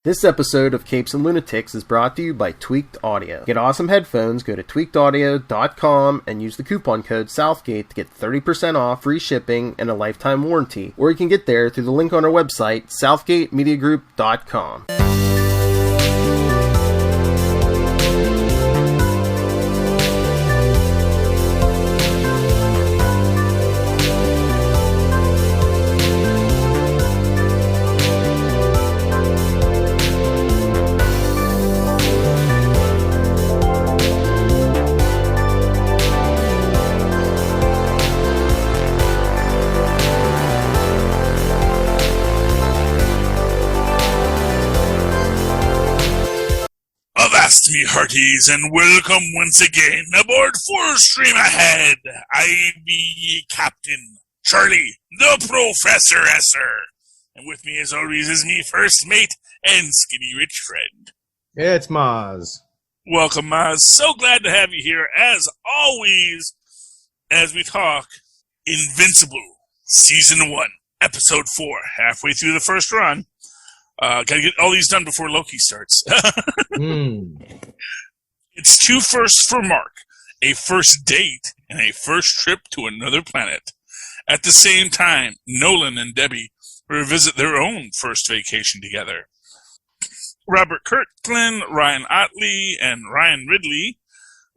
This episode of Capes and Lunatics is brought to you by Tweaked Audio. Get awesome headphones, go to tweakedaudio.com and use the coupon code Southgate to get 30% off, free shipping, and a lifetime warranty. Or you can get there through the link on our website, southgatemediagroup.com. Me hearties, and welcome once again aboard for Stream Ahead. I be Captain Charlie, the Professor Esser, and with me as always is me first mate and skinny rich friend. It's Mozz. Welcome, Mozz. So glad to have you here as always as we talk Invincible Season 1, Episode 4, halfway through the first run. Gotta get all these done before Loki starts. It's two firsts for Mark. A first date and a first trip to another planet. At the same time, Nolan and Debbie revisit their own first vacation together. Robert Kirkland, Ryan Otley, and Ryan Ridley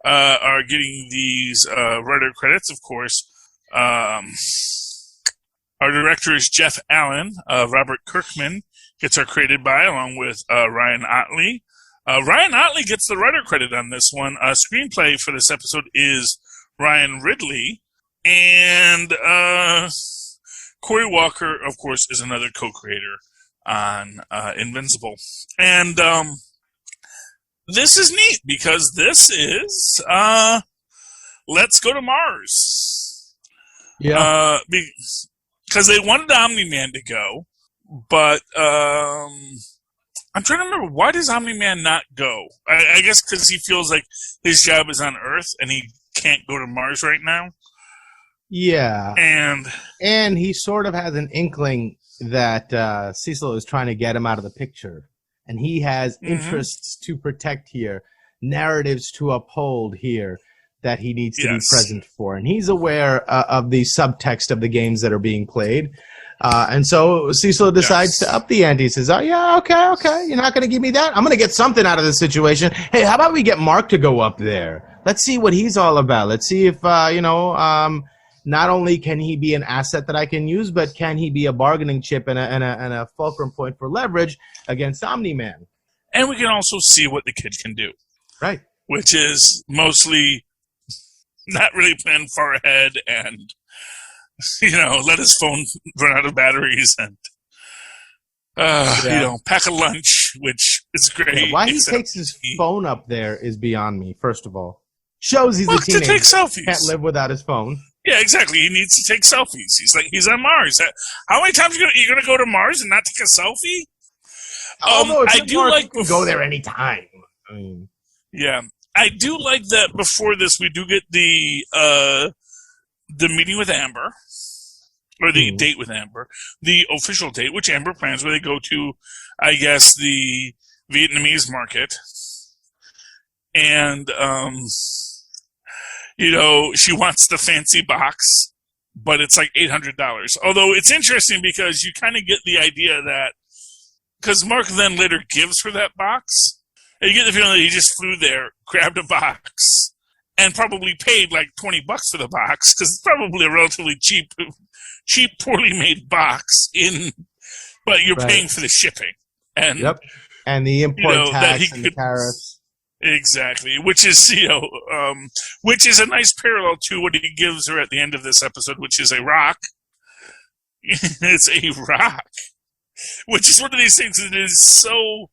are getting these writer credits, of course. Our director is Jeff Allen. Robert Kirkman gets our created by, along with Ryan Otley. Ryan Otley gets the writer credit on this one. Screenplay for this episode is Ryan Ridley. And Corey Walker, of course, is another co-creator on Invincible. And this is neat because this is Let's Go to Mars. Yeah. Because they wanted Omni-Man to go. But I'm trying to remember, why does Omni-Man not go? I guess because he feels like his job is on Earth and he can't go to Mars right now. Yeah. And he sort of has an inkling that Cecil is trying to get him out of the picture. And he has interests to protect here, narratives to uphold here that he needs to be present for. And he's aware of the subtext of the games that are being played. And so Cecil decides to up the ante. He says, oh, yeah, okay. You're not going to give me that? I'm going to get something out of this situation. Hey, how about we get Mark to go up there? Let's see what he's all about. Let's see if, not only can he be an asset that I can use, but can he be a bargaining chip and a fulcrum point for leverage against Omni-Man? And we can also see what the kid can do. Right. Which is mostly not really plan far ahead and let his phone run out of batteries and, pack a lunch, which is great. Yeah, why he takes his phone up there is beyond me, first of all. Shows he's a teenager. To take selfies. Can't live without his phone. Yeah, exactly. He needs to take selfies. He's on Mars. How many times are you going to go to Mars and not take a selfie? Although I do like to go there anytime. Yeah. I do like that before this we do get the meeting with Amber, or the date with Amber, the official date, which Amber plans, where they go to, I guess, the Vietnamese market. And, she wants the fancy box, but it's like $800. Although it's interesting because you kind of get the idea that, because Mark then later gives her that box, and you get the feeling that he just flew there, grabbed a box, and probably paid like $20 for the box, because it's probably a relatively cheap, poorly made box. But you're paying for the shipping, and and the import tax and the tariffs. Exactly, which is which is a nice parallel to what he gives her at the end of this episode, which is a rock. It's a rock, which is one of these things that is so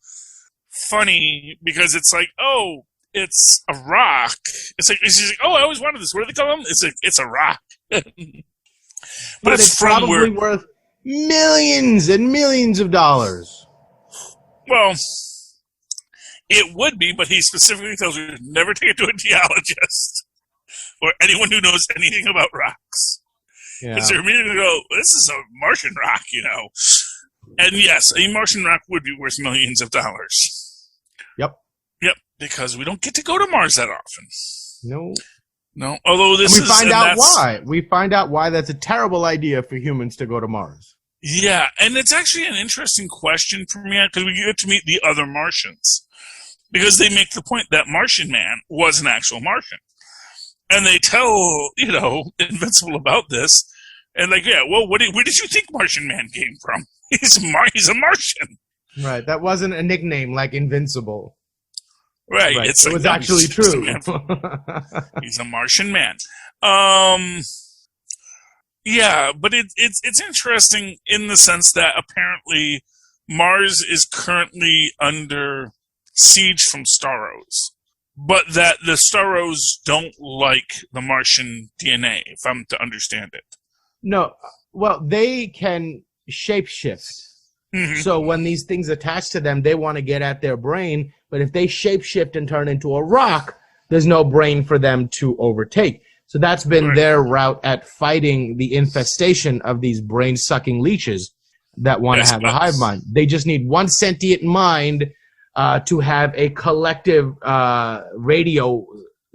funny because it's like, oh, it's a rock. It's like she's like, oh, I always wanted this. What do they call them? It's a rock. but it's probably worth millions and millions of dollars. Well, it would be, but he specifically tells her never take it to a geologist or anyone who knows anything about rocks. Because they're immediately going to go, this is a Martian rock, And yes, a Martian rock would be worth millions of dollars. Yep. Yep, because we don't get to go to Mars that often. No. Although this and we find out why. We find out why that's a terrible idea for humans to go to Mars. Yeah, and it's actually an interesting question for me because we get to meet the other Martians. Because they make the point that Martian Man was an actual Martian. And they tell, Invincible about this. And like, yeah, well, where did you think Martian Man came from? He's a Martian. Right, that wasn't a nickname like Invincible. Right. It was actually true. He's a Martian Man. Yeah, but it's interesting in the sense that apparently Mars is currently under siege from Staros, but that the Staros don't like the Martian DNA, if I'm to understand it. No, well, they can shapeshift. Mm-hmm. So when these things attach to them, they want to get at their brain, but if they shapeshift and turn into a rock, there's no brain for them to overtake. So that's been their route at fighting the infestation of these brain-sucking leeches that want to have a hive mind. They just need one sentient mind to have a collective radio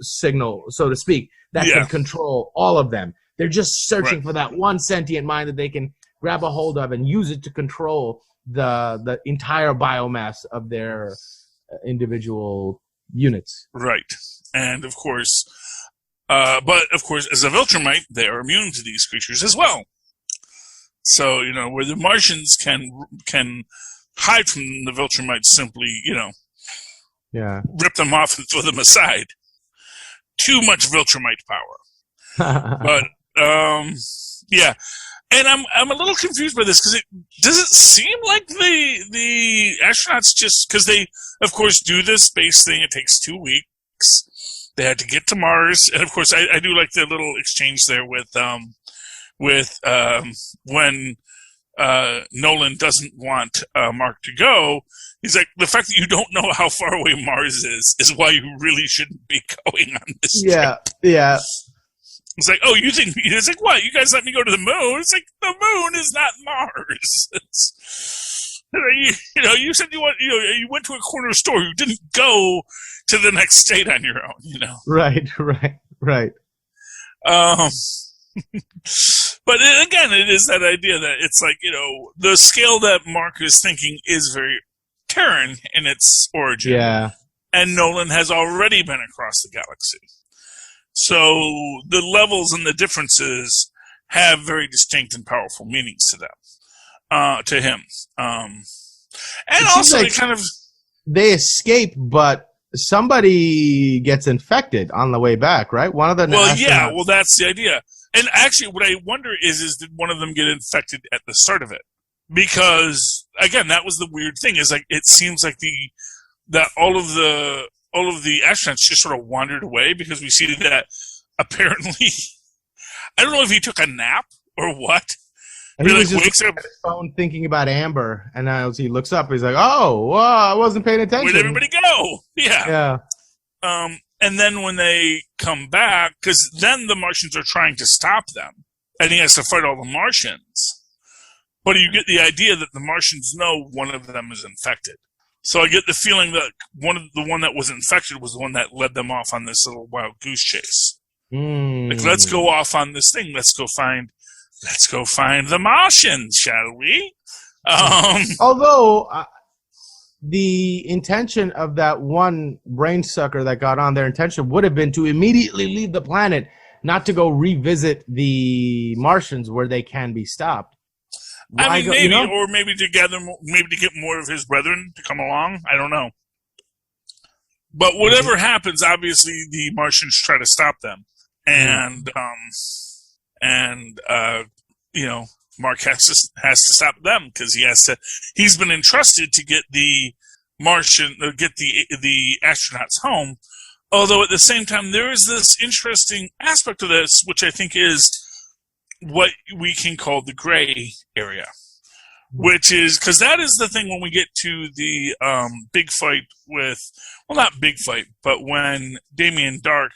signal, so to speak, that can control all of them. They're just searching for that one sentient mind that they can grab a hold of and use it to control the entire biomass of their individual units. Right. And of course, as a Viltrumite, they are immune to these creatures as well. So, where the Martians can hide from the Viltrumites simply, rip them off and throw them aside. Too much Viltrumite power. But, yeah. And I'm a little confused by this because does it seem like the astronauts because they, of course, do this space thing. It takes 2 weeks. They had to get to Mars. And of course, I do like the little exchange there with when Nolan doesn't want Mark to go. He's like, the fact that you don't know how far away Mars is why you really shouldn't be going on this trip. Yeah. It's like, it's like, what? You guys let me go to the moon? It's like, the moon is not Mars. You said you went to a corner store. You didn't go to the next state on your own, Right. But again, it is that idea that it's like, the scale that Mark is thinking is very Terran in its origin. Yeah. And Nolan has already been across the galaxy. So the levels and the differences have very distinct and powerful meanings to them, to him. And also like they escape, but somebody gets infected on the way back, right? One of the astronauts. That's the idea. And actually, what I wonder is did one of them get infected at the start of it? Because again, that was the weird thing. Is like it seems like that all of the astronauts just sort of wandered away because we see that apparently, I don't know if he took a nap or what. And he was just wakes up at his phone thinking about Amber, and as he looks up, he's like, "Oh, I wasn't paying attention. Where'd everybody go?" Yeah. And then when they come back, because then the Martians are trying to stop them, and he has to fight all the Martians. But you get the idea that the Martians know one of them is infected. So I get the feeling that the one that was infected was the one that led them off on this little wild goose chase. Like, let's go off on this thing. Let's go find the Martians, shall we? Although the intention of that one brain sucker that got on, their intention would have been to immediately leave the planet, not to go revisit the Martians where they can be stopped. Or maybe to get more of his brethren to come along. I don't know. But whatever happens, obviously the Martians try to stop them, and Mark has to stop them because he's been entrusted to get the the astronauts home. Although at the same time, there is this interesting aspect of this, which I think is what we can call the gray area, which is because that is the thing when we get to the big fight not big fight, but when Damien Dark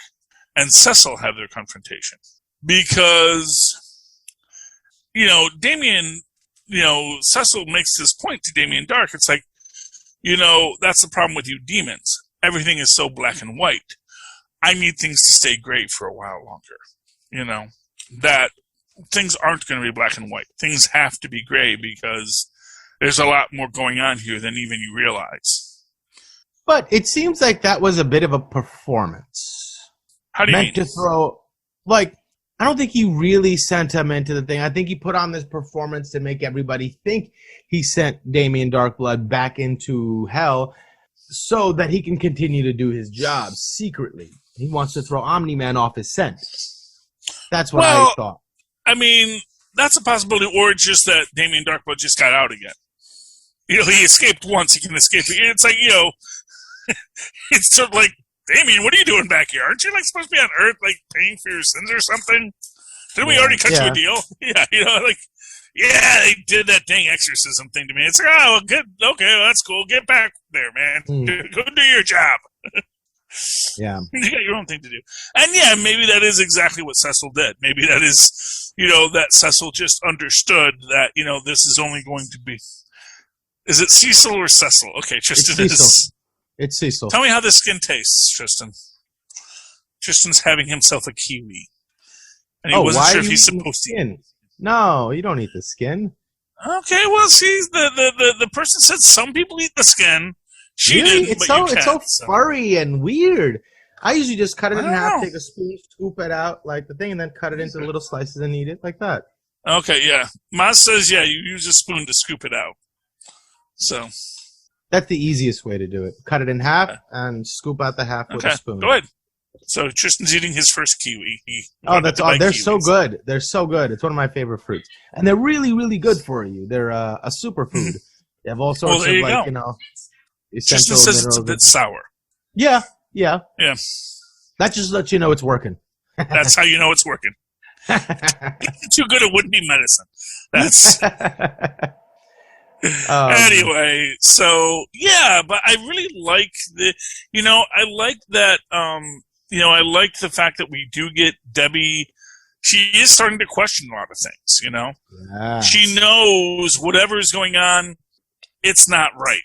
and Cecil have their confrontation. Because, Damien Cecil makes this point to Damien Dark. It's like, that's the problem with you demons. Everything is so black and white. I need things to stay gray for a while longer. That things aren't going to be black and white. Things have to be gray because there's a lot more going on here than even you realize. But it seems like that was a bit of a performance. How do you mean? Meant to throw, I don't think he really sent him into the thing. I think he put on this performance to make everybody think he sent Damien Darkblood back into hell so that he can continue to do his job secretly. He wants to throw Omni-Man off his scent. That's what I thought. I mean, that's a possibility, or it's just that Damien Darkblood just got out again. He escaped once, he can escape again. It's like, it's sort of like, Damien, what are you doing back here? Aren't you supposed to be on Earth, paying for your sins or something? Didn't we already cut you a deal? Yeah, they did that dang exorcism thing to me. It's like, oh, well, good, okay, well, that's cool. Get back there, man. Go do your job. Yeah. You got your own thing to do. And yeah, maybe that is exactly what Cecil did. Maybe that is, that Cecil just understood that, this is only going to be. Is it Cecil or Cecil? Okay, Tristan is. It's Cecil. Tell me how the skin tastes, Tristan. Tristan's having himself a kiwi. And he wasn't sure if he's supposed to eat. No, you don't eat the skin. Okay, well, see, the person said some people eat the skin. She didn't, it's but so furry and weird. I usually just cut it in half, take a spoon, scoop it out like the thing, and then cut it into little slices and eat it like that. Okay, yeah. Mozz says, you use a spoon to scoop it out. So that's the easiest way to do it. Cut it in half and scoop out the half with a spoon. Go ahead. So Tristan's eating his first kiwi. They're so good. They're so good. It's one of my favorite fruits, and they're really, really good for you. They're a superfood. They have all sorts of essential Tristan says it's a bit sour. Yeah. That just lets you know it's working. That's how you know it's working. Too good it wouldn't be medicine. That's. Anyway, so yeah, but I really like I like that, I like the fact that we do get Debbie. She is starting to question a lot of things, Yeah. She knows whatever's going on, it's not right.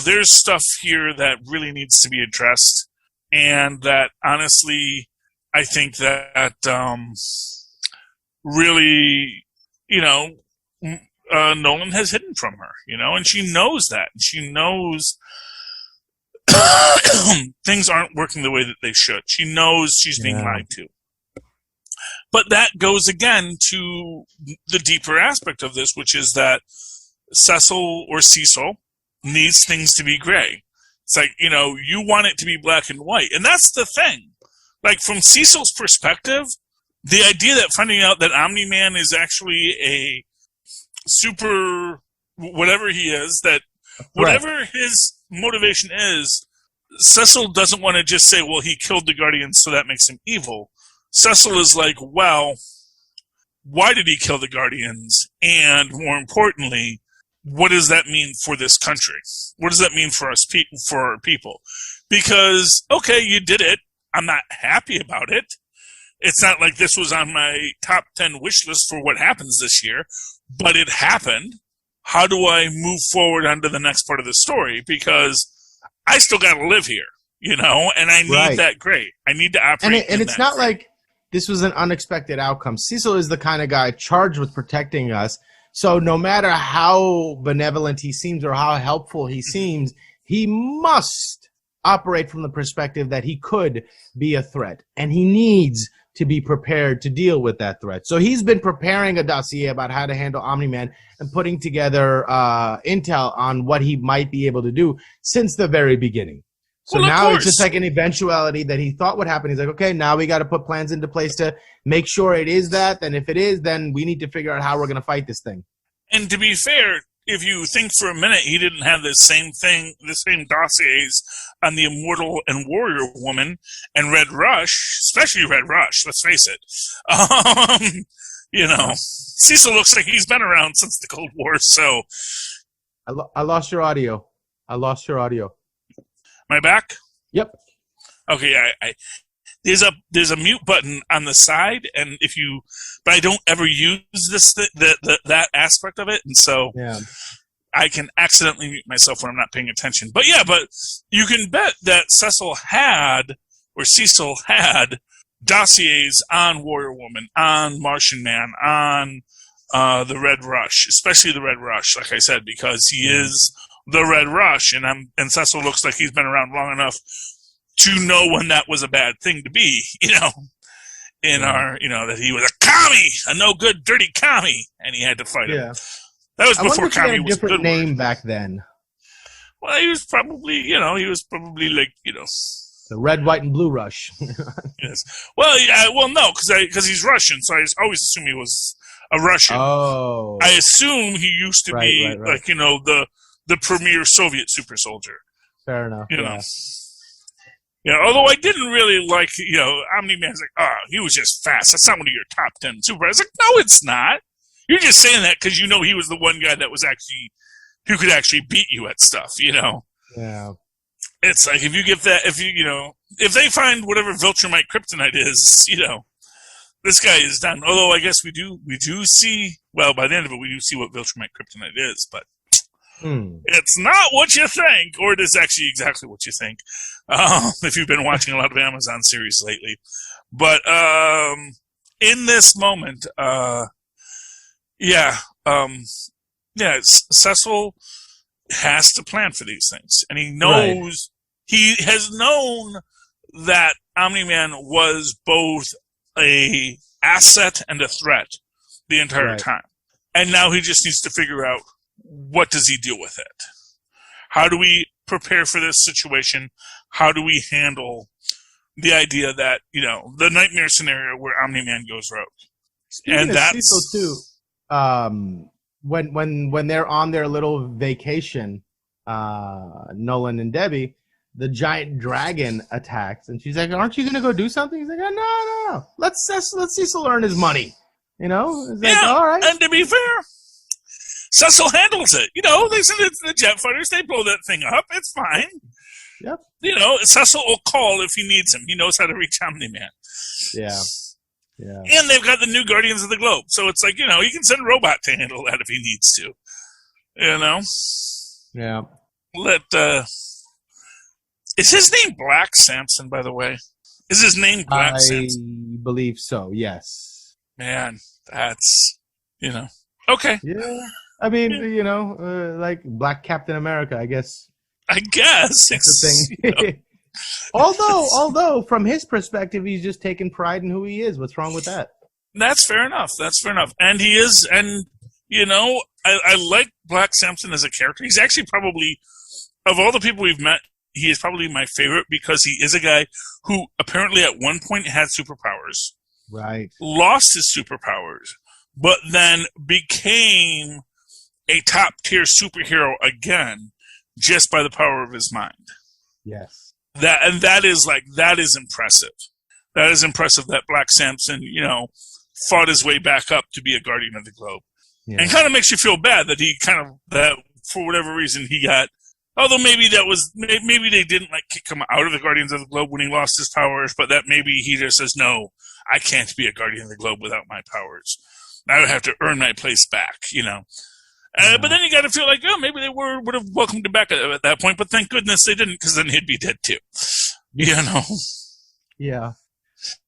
There's stuff here that really needs to be addressed, and that honestly, I think that, really, Nolan has hidden from her, and she knows that. And she knows things aren't working the way that they should. She knows she's being lied to. But that goes again to the deeper aspect of this, which is that Cecil needs things to be gray. It's like, you want it to be black and white. And that's the thing. From Cecil's perspective, the idea that finding out that Omni-Man is actually a super whatever he is, that whatever his motivation is, Cecil doesn't want to just say, well, he killed the Guardians, so that makes him evil. Cecil is like, well, why did he kill the Guardians? And more importantly, what does that mean for this country? What does that mean for us, for our people? Because, okay, you did it. I'm not happy about it. It's not like this was on my top 10 wish list for what happens this year, but it happened. How do I move forward onto the next part of the story? Because I still got to live here, and I need that gray. I need to operate. And it's not like this was an unexpected outcome. Cecil is the kind of guy charged with protecting us. So no matter how benevolent he seems or how helpful he seems, he must operate from the perspective that he could be a threat, and he needs to be prepared to deal with that threat. So he's been preparing a dossier about how to handle Omni-Man and putting together intel on what he might be able to do since the very beginning. So now it's just like an eventuality that he thought would happen. He's like, okay, now we got to put plans into place to make sure it is that. And if it is, then we need to figure out how we're going to fight this thing. And to be fair, if you think for a minute, he didn't have the same dossiers on the Immortal and Warrior Woman and Red Rush, especially Red Rush, let's face it. Cecil looks like he's been around since the Cold War, so. I lost your audio. Am I back? Yep. Okay, there's a mute button on the side, and but I don't ever use that aspect of it, and so I can accidentally mute myself when I'm not paying attention. But you can bet that Cecil had dossiers on Warrior Woman, on Martian Man, on the Red Rush, especially the Red Rush, like I said, because he is the Red Rush, and Cecil looks like he's been around long enough to know when that was a bad thing to be, that he was a commie, a no good, dirty commie, and he had to fight him. That was before commie was a good name word. Back then. Well, he was probably like, the Red, White, and Blue Rush. Yes. Well, no, because he's Russian, so I always assume he was a Russian. Oh. I assume he used to be like, the premier Soviet super soldier. Fair enough. Yeah, although I didn't really like, Omni-Man's like, he was just fast. That's not one of your top 10 super. I was like, no, it's not. You're just saying that because he was the one guy that was who could actually beat you at stuff, Yeah. It's like, if they find whatever Viltrumite kryptonite is, this guy is done. Although I guess we do see, well, by the end of it, we do see what Viltrumite kryptonite is, but it's not what you think, or it is actually exactly what you think, if you've been watching a lot of Amazon series lately. But in this moment, Cecil has to plan for these things, and he knows he has known that Omni-Man was both a asset and a threat the entire time, and now he just needs to figure out, what does he do with it? How do we prepare for this situation? How do we handle the idea that, the nightmare scenario where Omni-Man goes rogue? Speaking of Cecil too, when they're on their little vacation, Nolan and Debbie, the giant dragon attacks, and she's like, "Aren't you going to go do something?" He's like, "No. Let Cecil earn his money." It's like, all right. And to be fair, Cecil handles it. They send it to the jet fighters. They blow that thing up. It's fine. Yep. Cecil will call if he needs him. He knows how to reach Omni-Man. Yeah. And they've got the new Guardians of the Globe. So it's like, he can send Robot to handle that if he needs to. Yeah. Is his name Black Samson, by the way? Is his name Black Samson? I believe so, yes. Man, that's, okay. Yeah. I mean, like Black Captain America, I guess. That's the thing. Although, from his perspective, he's just taking pride in who he is. What's wrong with that? That's fair enough. And he is, and, I like Black Samson as a character. He's actually probably, of all the people we've met, he is probably my favorite because he is a guy who apparently at one point had superpowers. Right. Lost his superpowers, but then became a top-tier superhero again just by the power of his mind. Yes. That is impressive. That is impressive that Black Samson, fought his way back up to be a Guardian of the Globe. Yeah. And kind of makes you feel bad that that for whatever reason he got, although maybe they didn't kick him out of the Guardians of the Globe when he lost his powers, but that maybe he just says, no, I can't be a Guardian of the Globe without my powers. I would have to earn my place back, But then you got to feel like, maybe they would have welcomed him back at that point, but thank goodness they didn't, because then he'd be dead too. Yeah.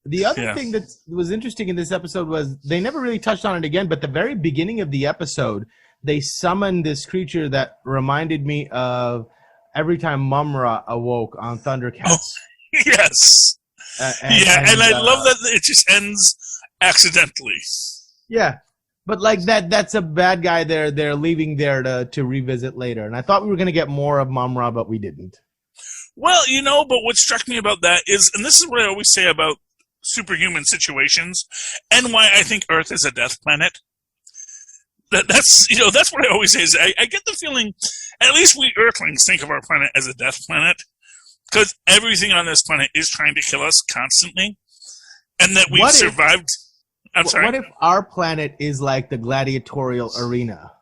The other thing that was interesting in this episode was they never really touched on it again, but the very beginning of the episode, they summoned this creature that reminded me of every time Mumra awoke on Thundercats. Oh, yes. And I love that it just ends accidentally. Yeah. But that's a bad guy they're leaving there to revisit later. And I thought we were going to get more of Mumra, but we didn't. Well, but what struck me about that is, and this is what I always say about superhuman situations, and why I think Earth is a death planet. That's what I always say is I get the feeling, at least we Earthlings think of our planet as a death planet, because everything on this planet is trying to kill us constantly, and that we've survived. I'm sorry. What if our planet is like the gladiatorial arena,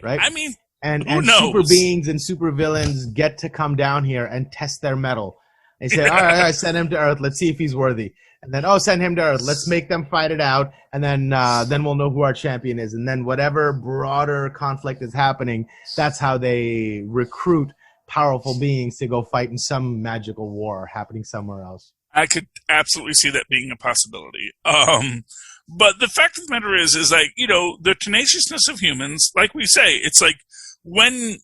right? I mean, and super beings and super villains get to come down here and test their mettle. They say, all right, send him to Earth. Let's see if he's worthy. And then, send him to Earth. Let's make them fight it out. And then we'll know who our champion is. And then whatever broader conflict is happening, that's how they recruit powerful beings to go fight in some magical war happening somewhere else. I could absolutely see that being a possibility. But the fact of the matter is like, the tenaciousness of humans, like we say, it's like when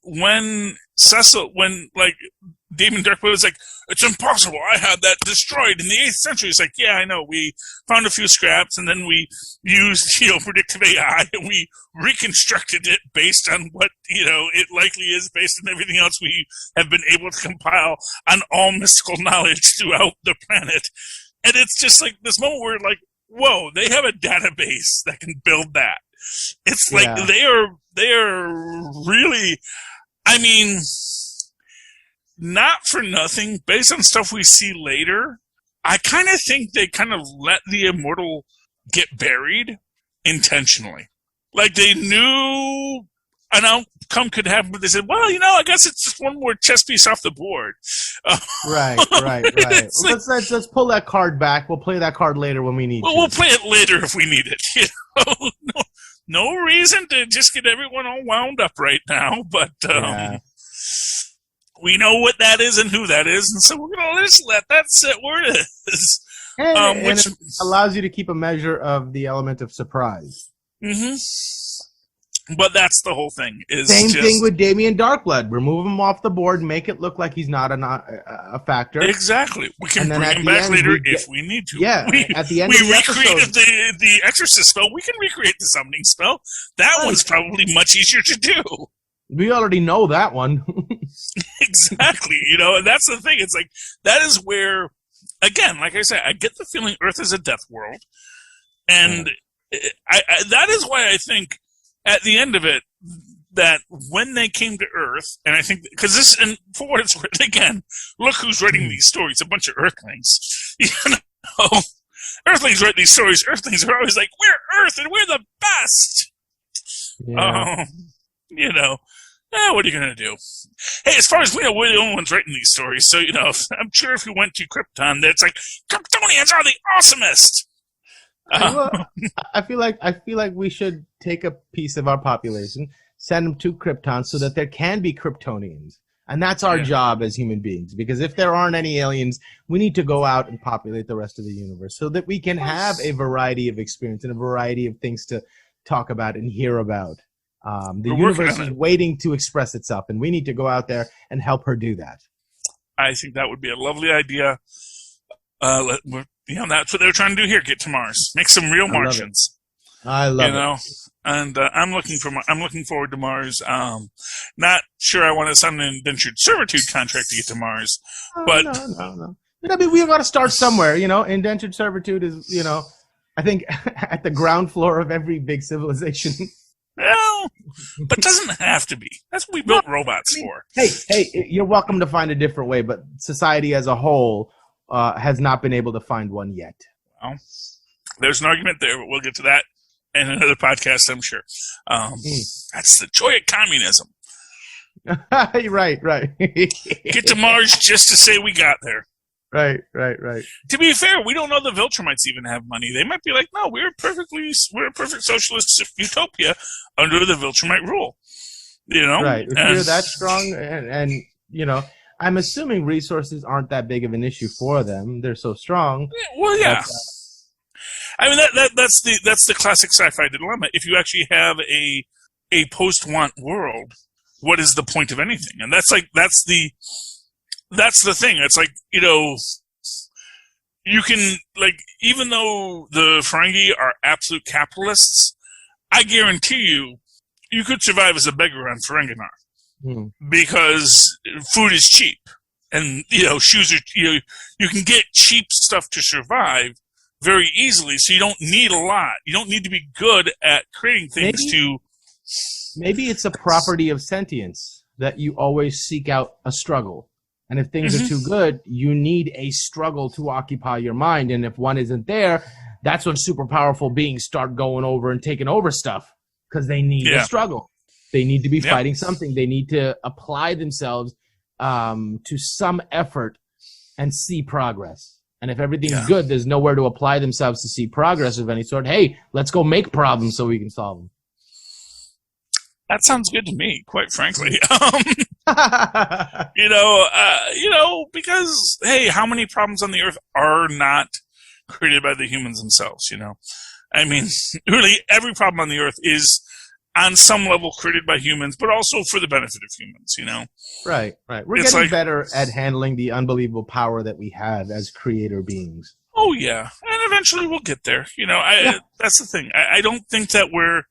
Damon Darkblade was like, it's impossible. I had that destroyed in the 8th century. It's like, yeah, I know. We found a few scraps and then we used, predictive AI and we reconstructed it based on what, it likely is based on everything else we have been able to compile on all mystical knowledge throughout the planet. And it's just like this moment where like, whoa, they have a database that can build that. It's like they are really, I mean, not for nothing, based on stuff we see later, I kind of think they kind of let the immortal get buried intentionally. Like they knew an outcome could happen, but they said, well, I guess it's just one more chess piece off the board. Right. Well, let's pull that card back. We'll play that card later when we need to. We'll play it later if we need it. No reason to just get everyone all wound up right now, but we know what that is and who that is, and so we're going to just let that sit where it is. And it allows you to keep a measure of the element of surprise. Mm-hmm. But that's the whole thing. Same thing with Damien Darkblood. Remove him off the board, make it look like he's not a factor. Exactly. We can bring him back later if we need to. Yeah, at the end of the recreated the exorcist spell. We can recreate the summoning spell. That one's probably much easier to do. We already know that one. Exactly. And that's the thing. It's like, that is where, again, like I said, I get the feeling Earth is a death world. And that is why I think at the end of it, that when they came to Earth, and I think, because this, and for what it's worth, again, look who's writing these stories, a bunch of Earthlings. Earthlings write these stories. Earthlings are always like, we're Earth and we're the best. Yeah. What are you going to do? Hey, as far as we know, we're the only ones writing these stories. So, I'm sure if you went to Krypton, it's like, Kryptonians are the awesomest. I feel like we should take a piece of our population, send them to Krypton so that there can be Kryptonians. And that's our job as human beings. Because if there aren't any aliens, we need to go out and populate the rest of the universe so that we can have a variety of experience and a variety of things to talk about and hear about. The universe is waiting to express itself, and we need to go out there and help her do that. I think that would be a lovely idea. That's what they're trying to do here. Get to Mars, make some real Martians. I love it. And I'm looking forward to Mars. Not sure I want to sign an indentured servitude contract to get to Mars, but no. I mean, we've got to start somewhere. Indentured servitude is, I think at the ground floor of every big civilization. Well, but it doesn't have to be. That's what we built robots for. Hey, you're welcome to find a different way, but society as a whole has not been able to find one yet. Well, there's an argument there, but we'll get to that in another podcast, I'm sure. That's the joy of communism. Right. Get to Mars just to say we got there. Right. To be fair, we don't know the Viltrumites even have money. They might be like, no, we're a perfect socialist utopia under the Viltrumite rule. Right. If you're that strong, and I'm assuming resources aren't that big of an issue for them. They're so strong. Well, yeah. I mean, that's the classic sci-fi dilemma. If you actually have a post-want world, what is the point of anything? And that's the thing. It's like, you can, like, even though the Ferengi are absolute capitalists, I guarantee you could survive as a beggar on Ferenginar. Because food is cheap. And, shoes are, you can get cheap stuff to survive very easily, so you don't need a lot. You don't need to be good at creating things Maybe it's a property of sentience that you always seek out a struggle. And if things are too good, you need a struggle to occupy your mind. And if one isn't there, that's when super powerful beings start going over and taking over stuff because they need a struggle. They need to be fighting something. They need to apply themselves to some effort and see progress. And if everything's good, there's nowhere to apply themselves to see progress of any sort. Hey, let's go make problems so we can solve them. That sounds good to me, quite frankly. Because, hey, how many problems on the earth are not created by the humans themselves, I mean, really, every problem on the earth is on some level created by humans, but also for the benefit of humans, Right. We're getting better at handling the unbelievable power that we have as creator beings. Oh, yeah. And eventually we'll get there. That's the thing. I don't think that we're,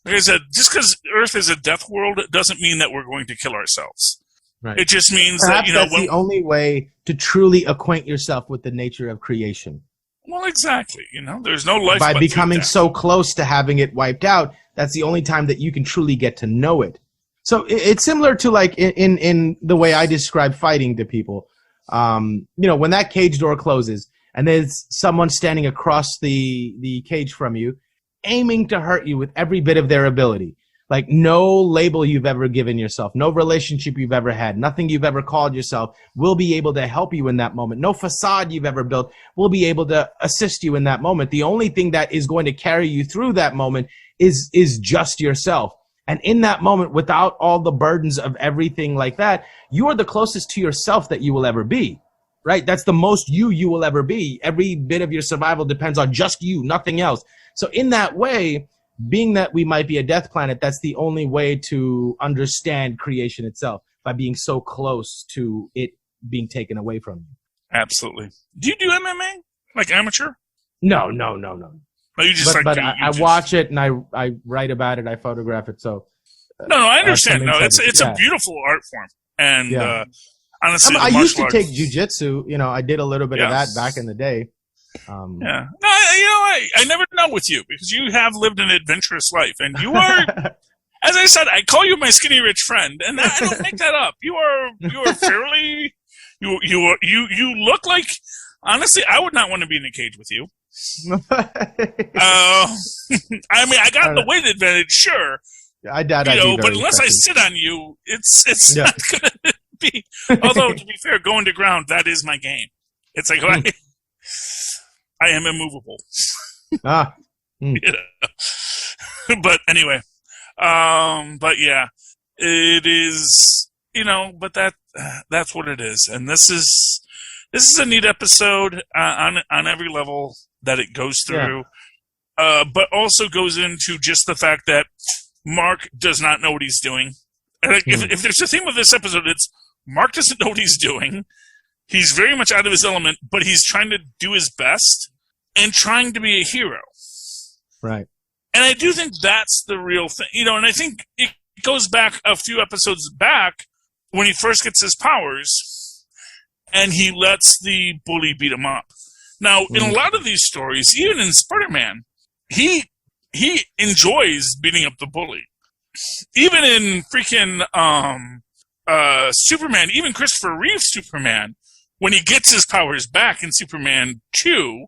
like I said, just because Earth is a death world, it doesn't mean that we're going to kill ourselves. Right. It just means Perhaps that, that's the only way to truly acquaint yourself with the nature of creation. Well, exactly. There's no life by but becoming so close to having it wiped out. That's the only time that you can truly get to know it. So it's similar to like in the way I describe fighting to people. When that cage door closes and there's someone standing across the cage from you, aiming to hurt you with every bit of their ability. Like no label you've ever given yourself, no relationship you've ever had, nothing you've ever called yourself will be able to help you in that moment. No facade you've ever built will be able to assist you in that moment. The only thing that is going to carry you through that moment is just yourself. And in that moment, without all the burdens of everything like that, you are the closest to yourself that you will ever be, right? That's the most you will ever be. Every bit of your survival depends on just you, nothing else. So in that way, being that we might be a death planet, that's the only way to understand creation itself, by being so close to it being taken away from you. Absolutely. Do you do MMA? Like amateur? No. No, you just I watch it and I write about it, I photograph it. So no, I understand. No, it's a beautiful art form. And honestly, I used to take jiu-jitsu. I did a little bit of that back in the day. No, I never know with you because you have lived an adventurous life, and you are, as I said, I call you my skinny rich friend, and I don't make that up. You are fairly, you look like, honestly, I would not want to be in a cage with you. I mean, I got the weight advantage, sure. I doubt I'd be but unless I sit on you, it's not gonna be. Although to be fair, going to ground, that is my game. It's like I am immovable. But anyway, but yeah, it is, but that's what it is. And this is a neat episode on every level that it goes through. But also goes into just the fact that Mark does not know what he's doing. And if there's a theme of this episode, it's Mark doesn't know what he's doing. He's very much out of his element, but he's trying to do his best and trying to be a hero. Right. And I do think that's the real thing. And I think it goes back a few episodes back when he first gets his powers and he lets the bully beat him up. Now, in a lot of these stories, even in Spider-Man, he enjoys beating up the bully. Even in freaking Superman, even Christopher Reeve's Superman, when he gets his powers back in Superman 2,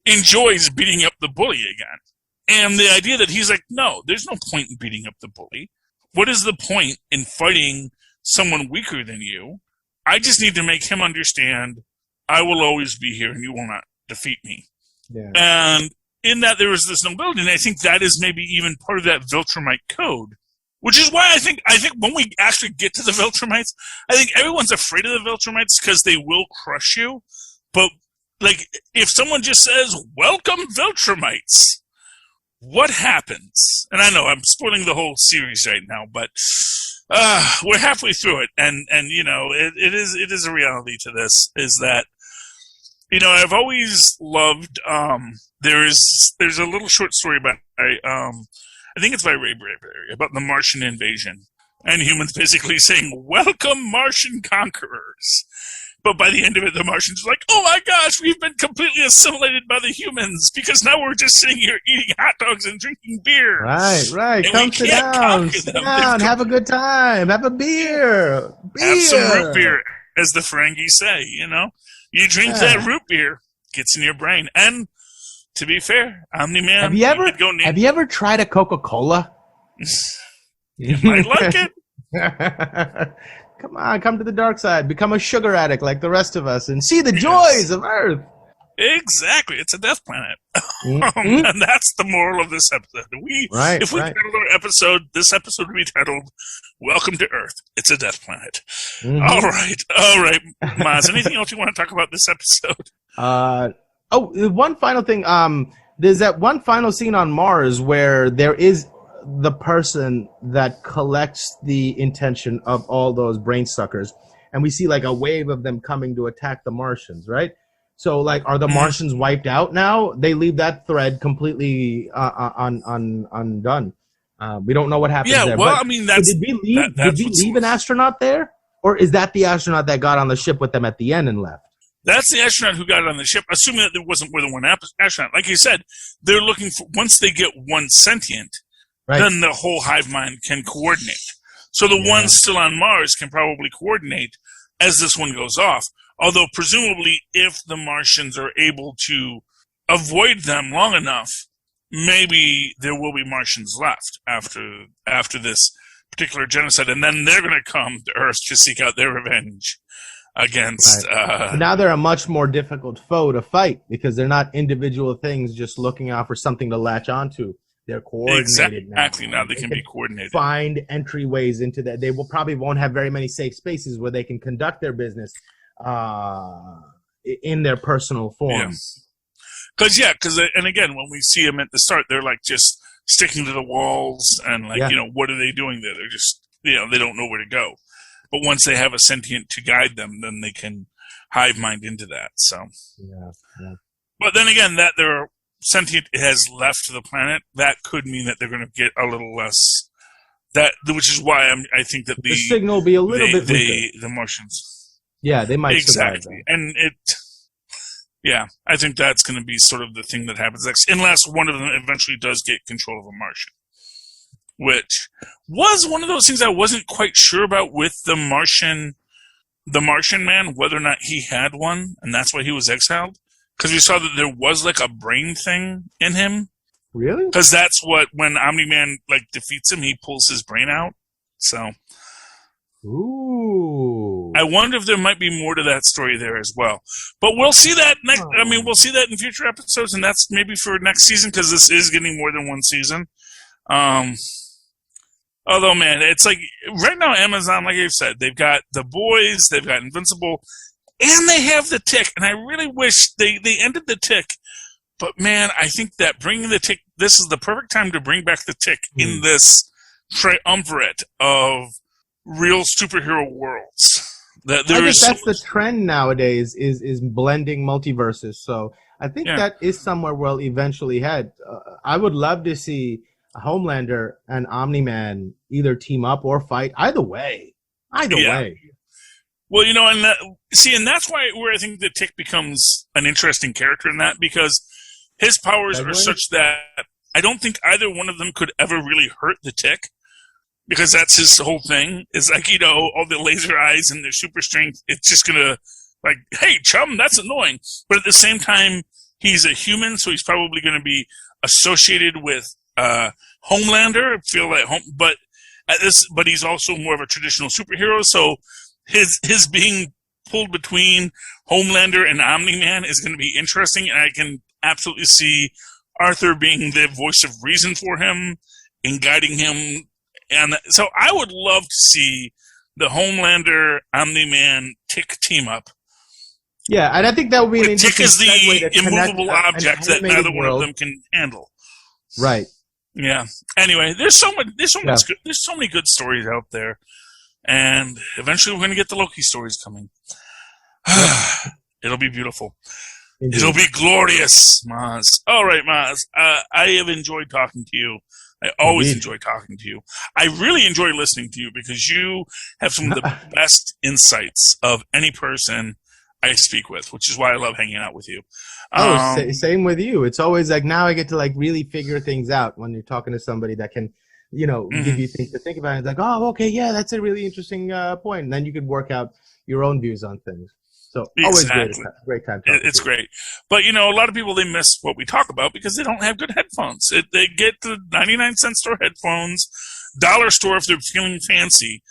enjoys beating up the bully again. And the idea that he's like, no, there's no point in beating up the bully. What is the point in fighting someone weaker than you? I just need to make him understand I will always be here and you will not defeat me. Yeah. And in that there is this nobility, and I think that is maybe even part of that Viltrumite code. Which is why I think when we actually get to the Viltrumites, I think everyone's afraid of the Viltrumites because they will crush you. But, like, if someone just says, welcome Viltrumites, what happens? And I know I'm spoiling the whole series right now, but we're halfway through it. And it is a reality to this, is that, I've always loved, there's a little short story about, I think it's by Ray Bradbury, about the Martian invasion. And humans basically saying, welcome Martian conquerors. But by the end of it, the Martians are like, oh my gosh, we've been completely assimilated by the humans because now we're just sitting here eating hot dogs and drinking beer. Right. Come sit down, have a good time, have a beer. Have some root beer, as the Ferengi say, You drink that root beer, gets in your brain. And to be fair, Omni-Man, have you ever tried a Coca-Cola? You might like it. Come on, come to the dark side. Become a sugar addict like the rest of us and see the joys of Earth. Exactly. It's a death planet. Mm-hmm. And that's the moral of this episode. If we titled our episode, this episode would be titled, Welcome to Earth. It's a death planet. Mm-hmm. All right. Mozz, anything else you want to talk about this episode? One final thing. There's that one final scene on Mars where there is the person that collects the intention of all those brain suckers, and we see like a wave of them coming to attack the Martians, right? So, like, are the Martians wiped out now? They leave that thread completely undone. We don't know what happens there. Well, but, I mean, did we leave an astronaut there? Or is that the astronaut that got on the ship with them at the end and left? That's the astronaut who got on the ship, assuming that there wasn't more than one astronaut. Like you said, they're looking for, once they get one sentient, then the whole hive mind can coordinate. So the ones still on Mars can probably coordinate as this one goes off. Although presumably if the Martians are able to avoid them long enough, maybe there will be Martians left after this particular genocide. And then they're going to come to Earth to seek out their revenge against... now they're a much more difficult foe to fight because they're not individual things just looking out for something to latch onto. They're coordinated exactly. Now they can be coordinated. Find entryways into that. They won't have very many safe spaces where they can conduct their business in their personal forms. Because and again, when we see them at the start, they're like just sticking to the walls and what are they doing there? They're just, they don't know where to go. But once they have a sentient to guide them, then they can hive mind into that. So, But then again, that their sentient has left the planet, that could mean that they're going to get a little less. Which is why I think that the signal will be a little bit weaker. The Martians. Yeah, they might exactly, survive and I think that's going to be sort of the thing that happens next, unless one of them eventually does get control of a Martian, which was one of those things I wasn't quite sure about with the Martian man, whether or not he had one, and that's why he was exiled, because we saw that there was like a brain thing in him. Really? Because that's what, when Omni-Man defeats him, he pulls his brain out. So. Ooh. I wonder if there might be more to that story there as well. But we'll see that next. I mean, we'll see that in future episodes, and that's maybe for next season because this is getting more than one season. Although, man, it's like right now, Amazon, like you've said, they've got The Boys, they've got Invincible, and they have The Tick. And I really wish they ended The Tick. But man, I think that bringing The Tick, this is the perfect time to bring back The Tick in this triumvirate of real superhero worlds. I think that's the trend nowadays is blending multiverses. So I think that is somewhere we'll eventually head. I would love to see Homelander and Omni-Man either team up or fight. Either way. Well, and that's where I think the Tick becomes an interesting character in that, because his powers are such that I don't think either one of them could ever really hurt the Tick. Because that's his whole thing. It's like, all the laser eyes and their super strength. It's just going to, hey, chum, that's annoying. But at the same time, he's a human, so he's probably going to be associated with Homelander. Feel like but he's also more of a traditional superhero. So his being pulled between Homelander and Omni-Man is going to be interesting. And I can absolutely see Arthur being the voice of reason for him and guiding him. And so I would love to see the Homelander, Omni-Man, Tick team up. Yeah, and I think that would be an interesting segue. Tick is the immovable object that neither one of them can handle. Right. Yeah. Anyway, there's so many good stories out there, and eventually we're going to get the Loki stories coming. It'll be beautiful. Indeed. It'll be glorious, Mozz. All right, Mozz. I have enjoyed talking to you. I always enjoy talking to you. I really enjoy listening to you because you have some of the best insights of any person I speak with, which is why I love hanging out with you. Same with you. It's always like now I get to really figure things out when you're talking to somebody that can, give you things to think about. It's like, oh, okay, yeah, that's a really interesting point. And then you can work out your own views on things. So always great time. It's great. But, a lot of people, they miss what we talk about because they don't have good headphones. They get the 99-cent store headphones, dollar store if they're feeling fancy.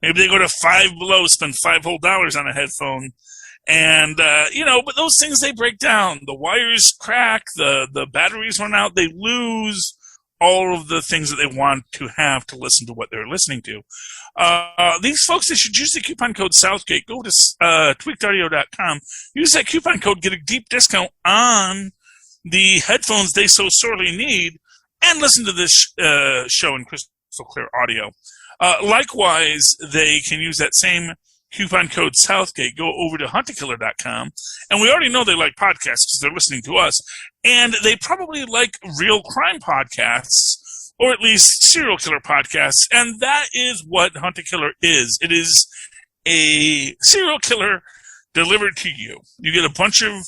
Maybe they go to Five Below, spend $5 whole on a headphone. And, but those things, they break down. The wires crack, the batteries run out, they lose all of the things that they want to have to listen to what they're listening to. These folks, they should use the coupon code Southgate. Go to tweakedaudio.com. Use that coupon code, get a deep discount on the headphones they so sorely need, and listen to this show in crystal clear audio. Likewise, they can use that same coupon code Southgate. Go over to huntakiller.com, and we already know they like podcasts because they're listening to us, and they probably like real crime podcasts, or at least serial killer podcasts, and that is what Hunt a Killer is. It is a serial killer delivered to you. You get a bunch of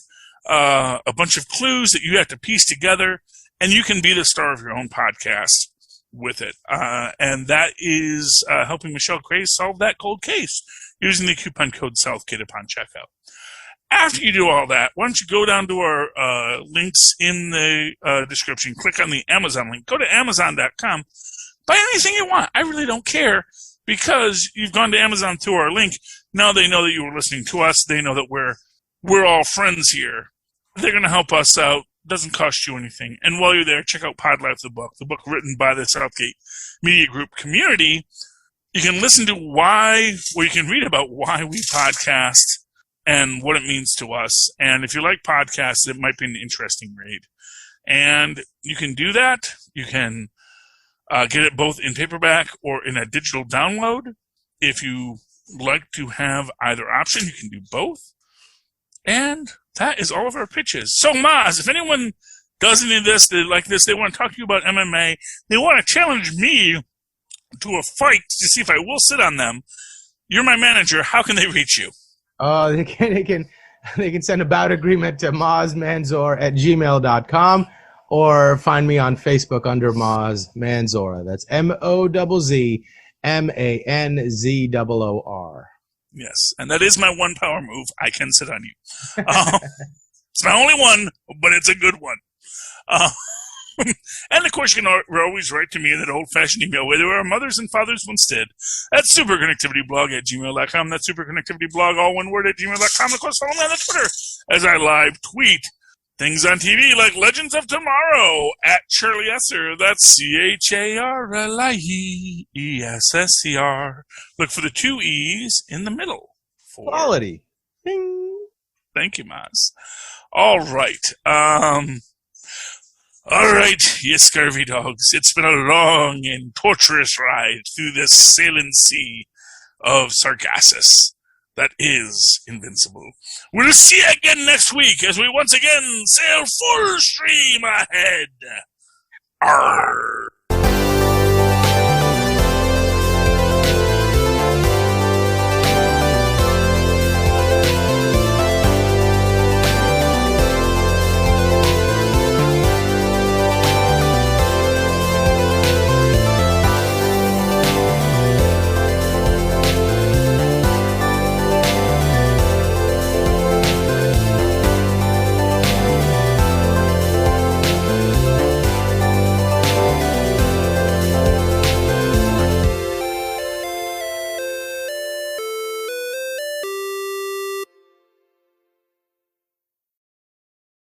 clues that you have to piece together, and you can be the star of your own podcast with it. And that is helping Michelle Gray solve that cold case using the coupon code Southgate upon checkout. After you do all that, why don't you go down to our links in the description, click on the Amazon link, go to Amazon.com, buy anything you want. I really don't care, because you've gone to Amazon through our link. Now they know that you were listening to us. They know that we're all friends here. They're going to help us out. Doesn't cost you anything. And while you're there, check out Pod Life, the book written by the Southgate Media Group community. You can listen to you can read about why we podcast and what it means to us. And if you like podcasts, it might be an interesting read. And you can do that. You can get it both in paperback or in a digital download. If you like to have either option, you can do both. And that is all of our pitches. So, Mozz, if anyone does any of this, they like this, they want to talk to you about MMA, they want to challenge me to a fight to see if I will sit on them, you're my manager. How can they reach you? They can send a bout agreement to mozzmanzor@gmail.com, or find me on Facebook under Mozz Manzor. That's MOZZMANZOOR. Yes, and that is my one power move. I can sit on you. It's my only one, but it's a good one. And of course, you can always write to me in that old-fashioned email way that our mothers and fathers once did. That's superconnectivityblog@gmail.com. That's superconnectivityblog, all one word, @gmail.com. Of course, follow me on the Twitter as I live tweet things on TV like Legends of Tomorrow @CharlieEsser. That's CharlieEsser. Look for the 2 E's in the middle. Quality. Ding. Thank you, Mozz. All right. All right, you scurvy dogs. It's been a long and torturous ride through this sailing sea of Sargassus that is Invincible. We'll see you again next week as we once again sail full stream ahead. Arr!